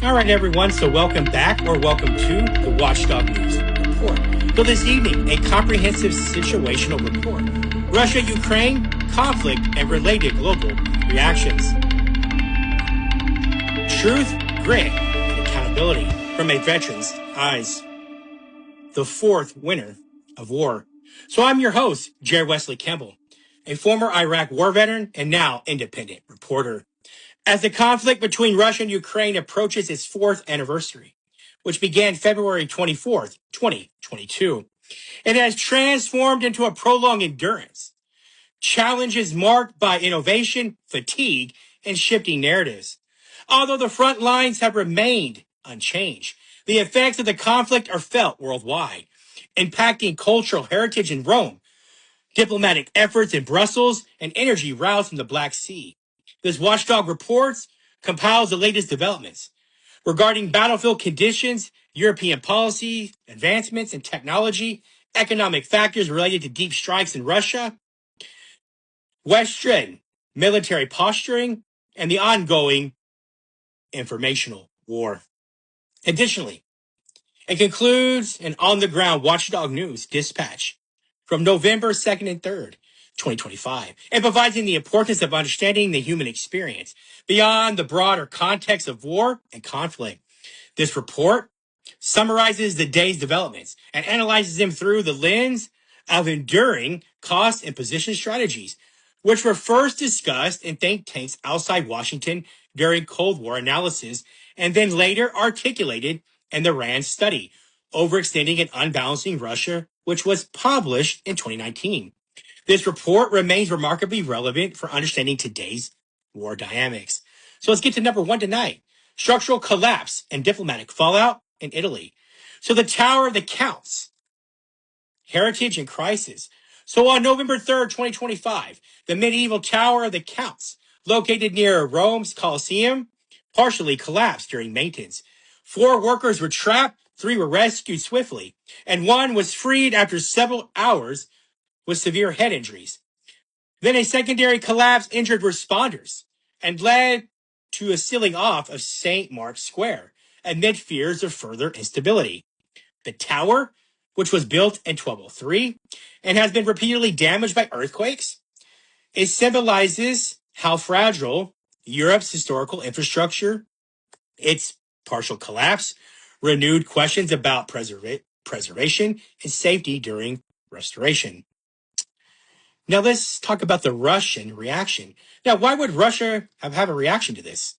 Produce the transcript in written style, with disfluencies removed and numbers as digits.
All right, everyone. So welcome back or welcome to the Watchdog News Report. So this evening, a comprehensive situational report. Russia-Ukraine conflict and related global reactions. Truth, grit, and accountability from a veteran's eyes. The fourth winner of war. So I'm your host, Jared Wesley Campbell, a former Iraq war veteran and now independent reporter. As the conflict between Russia and Ukraine approaches its fourth anniversary, which began February 24th, 2022, it has transformed into a prolonged endurance. Challenges marked by innovation, fatigue, and shifting narratives. Although the front lines have remained unchanged, the effects of the conflict are felt worldwide, impacting cultural heritage in Rome, diplomatic efforts in Brussels, and energy routes in the Black Sea. This Watchdog reports compiles the latest developments regarding battlefield conditions, European policy, advancements in technology, economic factors related to deep strikes in Russia, Western military posturing, and the ongoing informational war. Additionally, it concludes an on-the-ground Watchdog News dispatch from November 2nd and 3rd, 2025, emphasizing the importance of understanding the human experience beyond the broader context of war and conflict. This report summarizes the day's developments and analyzes them through the lens of enduring cost and position strategies, which were first discussed in think tanks outside Washington during Cold War analysis and then later articulated in the RAND study, Overextending and Unbalancing Russia, which was published in 2019. This report remains remarkably relevant for understanding today's war dynamics. So let's get to number one tonight. Structural collapse and diplomatic fallout in Italy. So the Tower of the Counts, heritage and crisis. So on November 3rd, 2025, the medieval Tower of the Counts, located near Rome's Colosseum, partially collapsed during maintenance. 4 workers were trapped, 3 were rescued swiftly, and 1 was freed after several hours with severe head injuries. Then a secondary collapse injured responders and led to a sealing off of St. Mark's Square amid fears of further instability. The tower, which was built in 1203 and has been repeatedly damaged by earthquakes, it symbolizes how fragile Europe's historical infrastructure, its partial collapse, renewed questions about preservation and safety during restoration. Now let's talk about the Russian reaction. Now, why would Russia have a reaction to this?